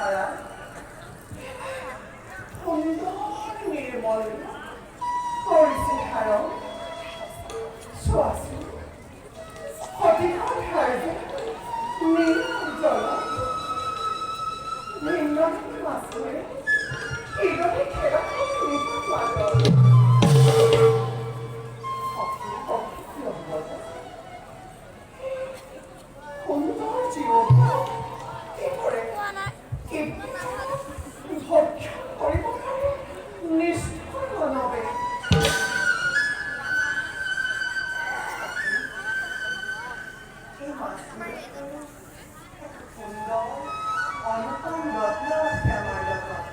চেহাৰা সুন্দৰ নিৰ্মল তোৰ চেহাৰা চোৱাচোন সতিখন ঠাইতে নীল জল ভিন্ন মাছৰে এইদৰে খেলখন নিজৰ মাজত সুন্দৰ জীৱন কি কৰে ভক্ষণ কৰিব পাৰে নিষ্ঠুৰ মানৱে এই মাছটোৱে সুন্দৰ অনুপম ৰত্ন আছে আমাৰ লগত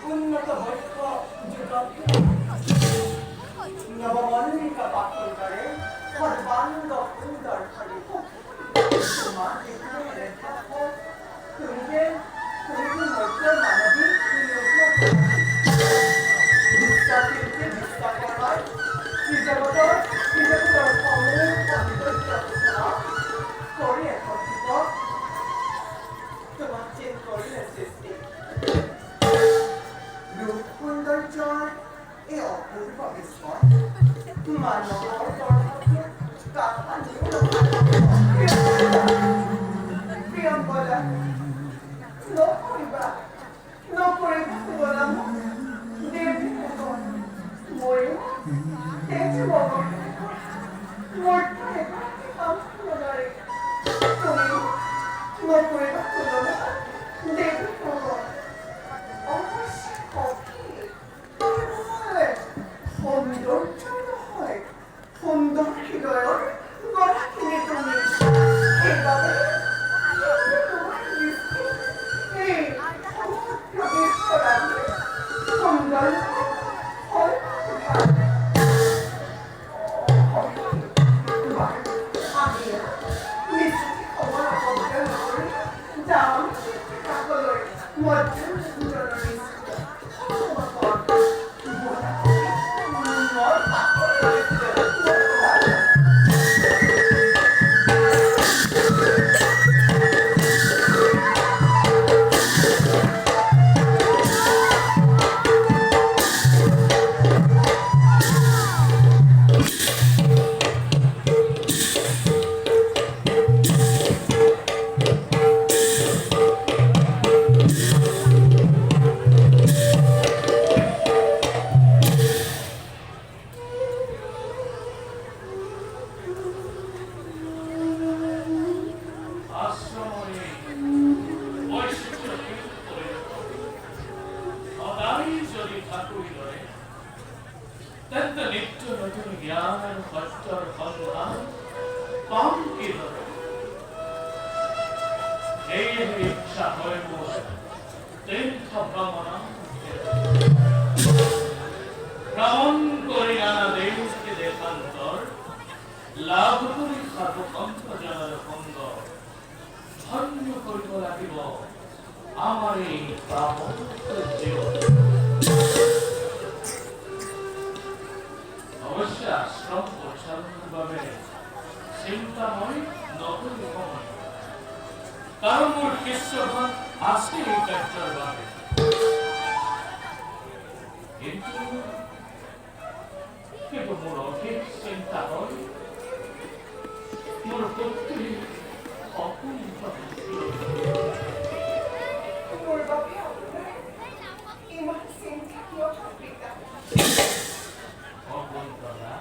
উন্নত বৈক্য যুগত নবমল্লিকা পাথরকারে সর্বাঙ্গ সুন্দর করে তোমার এখানে তুমি যে মধ্য মানবিক বিশ্বাসীকে বিশ্বাস করায় শ্রীজগতর কমলের সৌন্দর্য করে একত্রিত তোমার চেন করলে সৃষ্টি রূপ সৌন্দৰ্যৰ এই অপূৰ্ব বিস্ময় মানৱৰ কৰ্মকে কাহানিও প্ৰিয়ংবদা নকৰিবা শুবলাম দেৱী ময়ো তেজী মোৰ এগৰাকী কাম নদৰে তুমিও নকৰিবা শুবলা দেৱী সুন্দৰ হৃদয়ৰ গৰাখিনি তুমি সেইবাবে তোমাৰ দৃষ্টি এই সমগ্ৰ বিশ্বৰাশি সুন্দৰ হয় আমি নিশ্চিত সময় অপব্যয় নকৰি যাওঁ কাষলৈ মধ্যম লাভ কৰি সাধুসন্ত জনৰ সংগ ধন্য কৰিব লাগিব আমাৰ এই প্ৰাপক জীৱন। অৱশ্যে আশ্ৰম পৰিচালনাৰ বাবে চিন্তাময় নকৰি সময় কারণ মোর কেশবন আছে এই কার্যর বাদে কিন্তু কিন্তু মোর অধিক চিন্তা হয় মোর পুত্রী অকুণ্ঠ মোর বাপে আপোনাৰ ইমান চিন্তা কিয় পিতা? অকুণ্ঠ না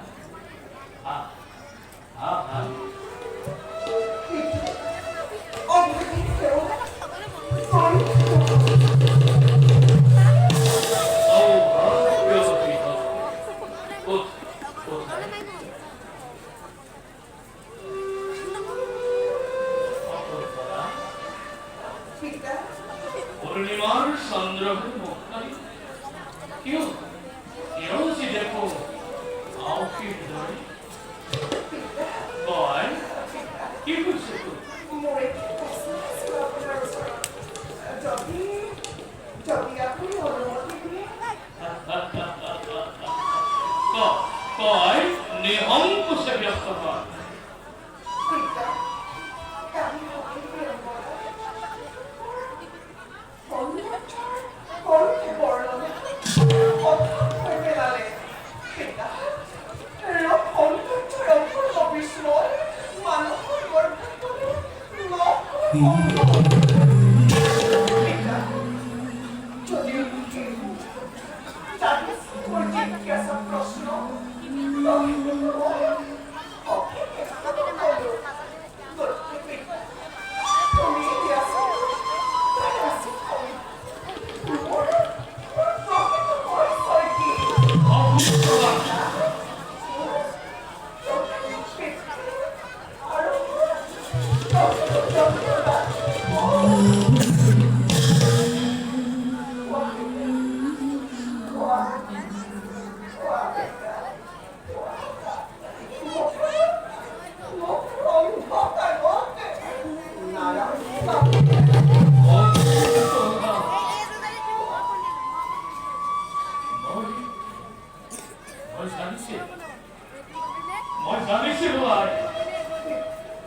আহা পূর্ণিমার চন্দ্রভূ মুখারি কেউ কেউ যে দেখো আউকি ধরে বয় কি করছে তো যদি আপনি অনুমতি দিয়ে কয় নিহংকুশে ব্যস্ত হয় পিতা আমি হতে প্রেম করা করতে বর্ণনা অর্থাৎ হয়ে গেলে পিতা সৌন্দর্যের অপূর্ব বিস্ময় মানুষের গর্ভে পিতা যদিও জানিস তোর জিজ্ঞাসা প্রশ্ন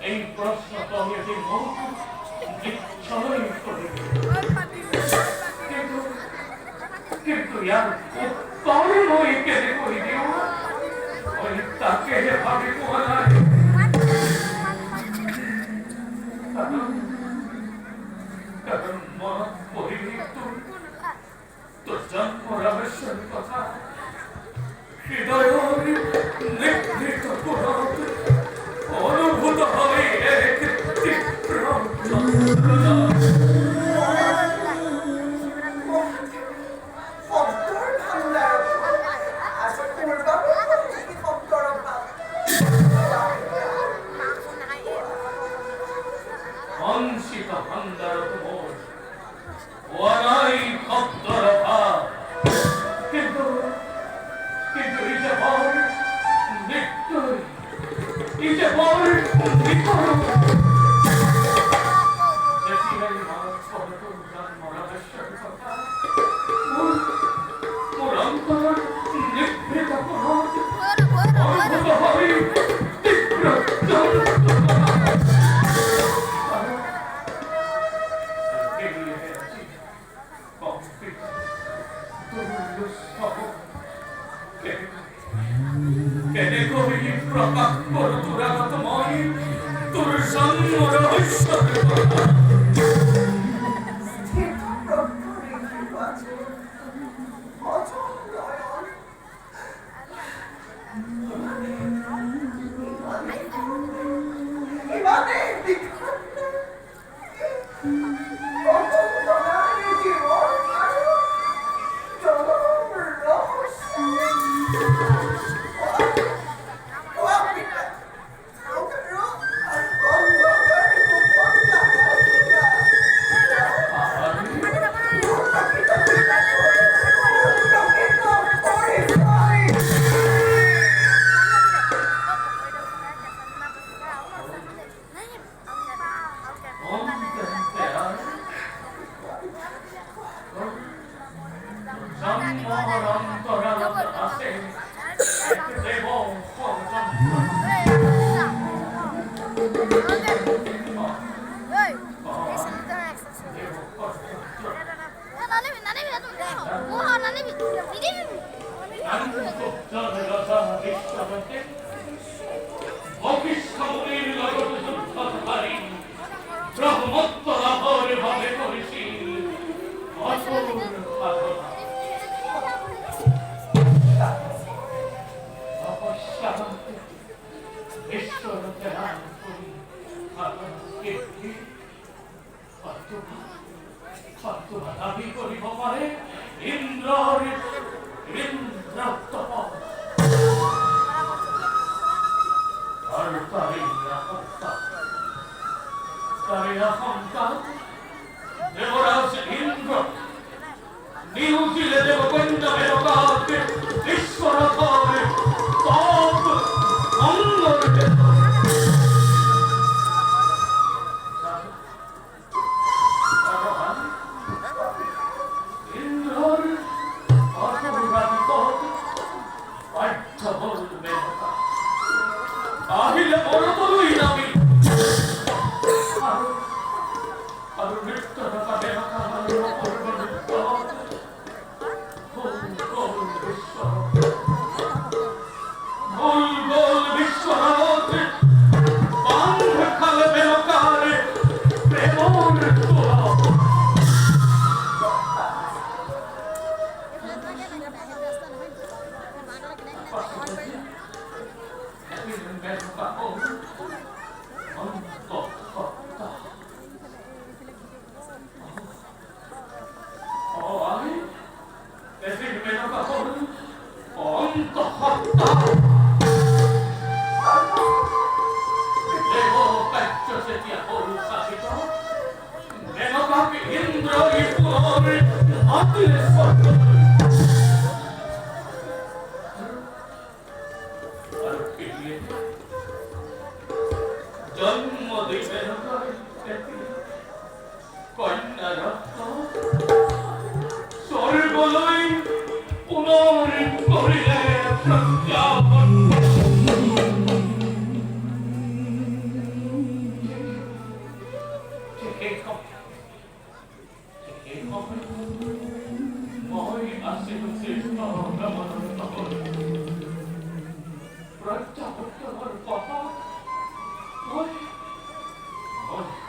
এই প্রশ্ন কমিটি কিন্তু ইয়ার উত্তর নই কেড়ে করি দিও ওই তাকে ভাবে কোয়ালায় কারণ মন পরিণী তোর জন্মর আবশ্যক কথা হৃদয় নিভৃত পুরত অনুভূত হয় এক তীব্র যন্ত্রণা অংশিত ভান্ডার মোর ওয়ানাই ভক্তর ভাব কিন্তু কিন্তু এই যে বল মৃত্যু এই যে বল মৃত্যু যেটিরাই মানব পদত জন্মর আবশ্যক কথা মোর অন্তর নিভৃত পুরত অনুভূত হয় তীব্র যন্ত্রণা কেনে কবি প্রকাশ কর দুরাগতময় তোর জন্ম রহস্যের কথা হয়তোবা দাবী কৰিব পাৰে ইন্দ্ৰৰ ইন্দ্ৰত্ব আৰু তাৰে সন্তান দেৱৰাজ ইন্দ্ৰ নিউজিলে দেৱকন্যা মেনকাকে ঈশ্বৰথৰে সব অঙ্গৰ ইন্দ্ৰৰ অসুৰাধিপত পাঠ্যবল মেনকা আহিলে বৰতলৈ নামি আৰু নৃত্য থকা মেনকা অপূৰ্ব নৃত্য গোল বিশ্বনাথ বান্ধ খালে মেনকাৰে প্ৰেমৰ তোলা জন্ম দিবেন কন্যা ৰক্ত স্বৰ্গলৈ পুনৰ কৰিলে প্ৰত্যাৱৰ্তন মই আছিলো শ্ৰেষ্ঠ ভ্ৰমণৰ প্ৰত্যাৱৰ্তনৰ কথা মই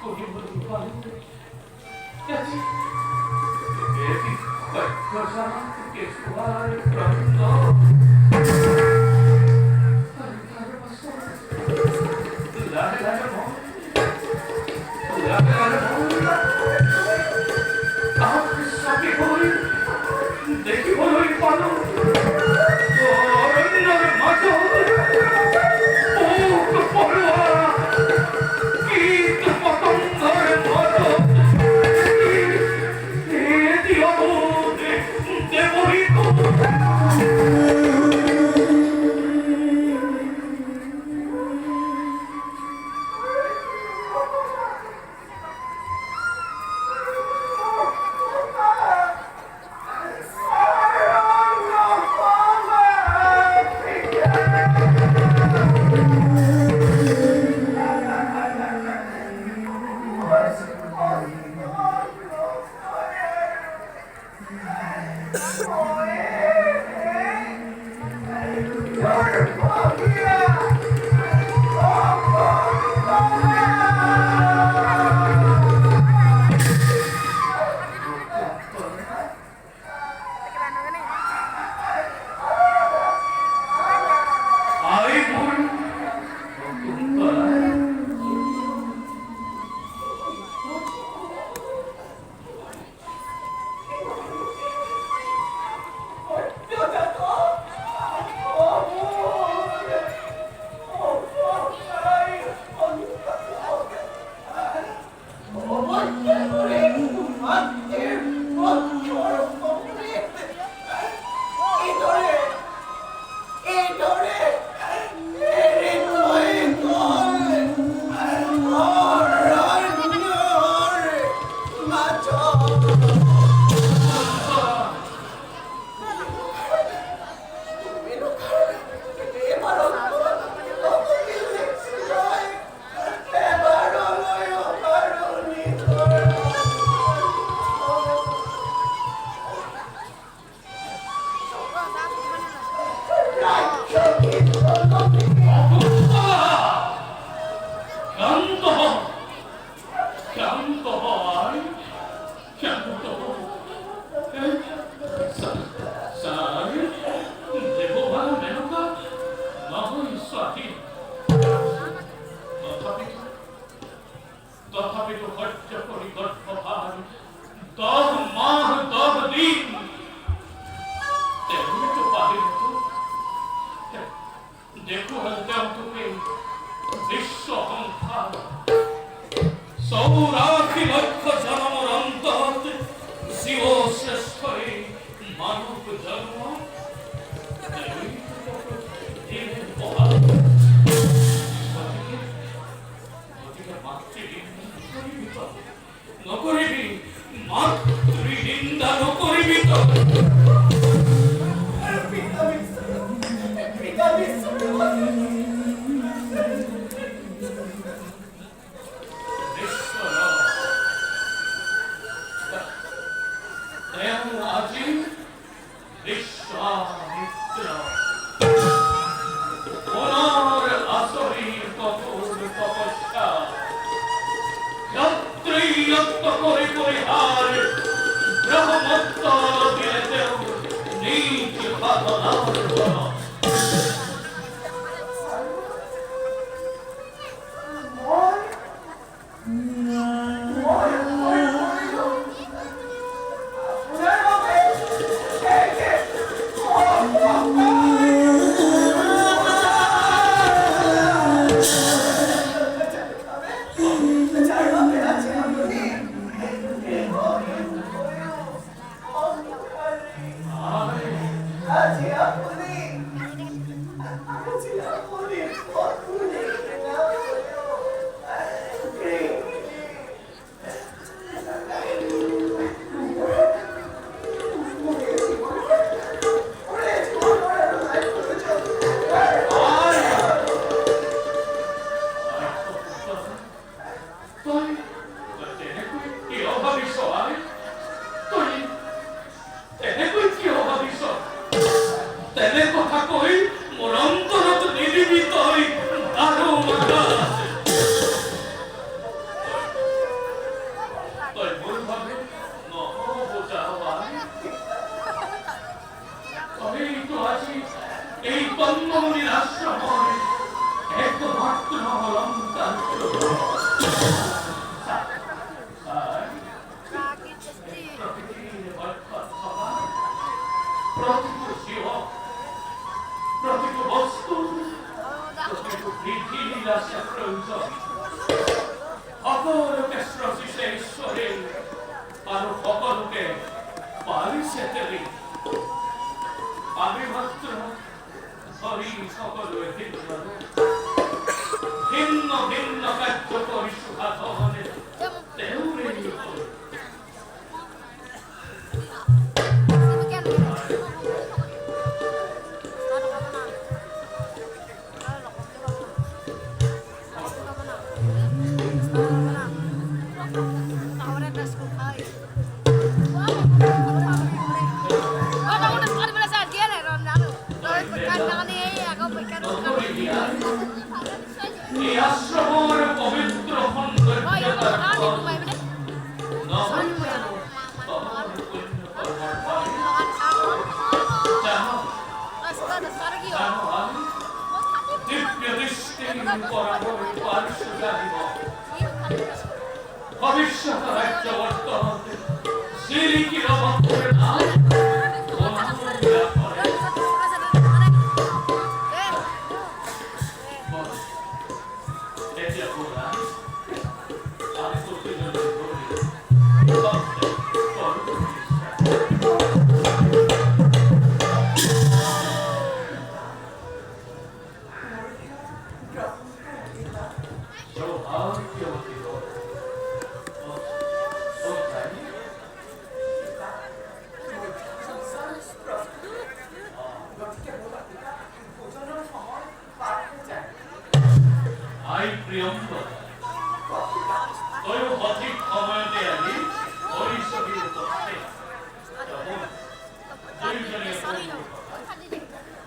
কৰিবলৈ পালোঁ que suave pronto দেখিবলৈ পালোঁ অৰণ্যৰ মাজত পোক পৰুৱা কীট পতংগৰ মাজত তথাপিতো সহ্য কৰি গৰ্ভ 10 মাহ 10 দিন তেমনি তো পারে তো দেখো তুমি বিশ্ব সংখ্যা সৌরাশি লক্ষ জন্মর অন্তত জীব শ্রেষ্ঠ মানব জন্ম নকরিবি মাতৃনিন্দা নকরিবি তো আজি বিশ্বামিত্র ওনার আসরি কঠোর তপস্যা যত্রৈয়ত্ত করে পরিহার ব্রহ্মত্ব দিলেতেও নিজ ভাবনার বল এই পদ্মমণির আশ্রমে একমাত্র অলঙ্কার প্রতিটি জীব প্রতিটি বস্তু প্রতিটি পৃথিবীর আছে প্রয়োজন অপরকে সৃষ্টি ঈশ্বরে আর অপরকে পারিছে তেরি আমি মাত্র হরি সকল ভিন্ন ভিন্ন কার্য করি সুখাধনে তেউরে এই আশ্রমের পবিত্র দিব্য দৃষ্টি ভবিষ্যৎ রাজ্য বর্তমানে সিরিকির অবক্ষরে না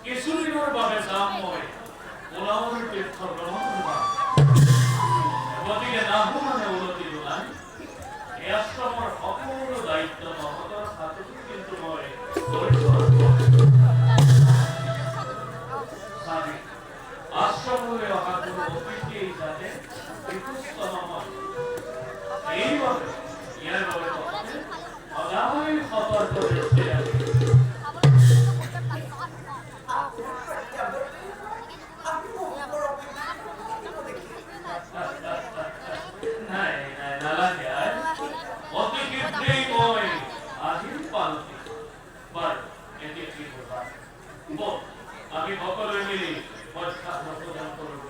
কিছুদিনের বাবে যাম মই ওলাওৰ তীৰ্থ ভ্ৰমণ গতিকে নাহো মানে উলটি দোলাই এই আশ্ৰমৰ সকলো দায়িত্ব মহতৰ হাতত কিন্তু মই আশ্ৰমলৈ অহা কোনো অতিথিয়েই যাতে বিপুষ্ট নহয় এইবাবে ইয়াৰ বাবে Ay, kapal ko rin siya. Nay, nalagyan. Otikit-day mo'y ahing palki. But, hindi ko ba? Bo, আমি সকলে মিলে পয়সা প্রদান করব।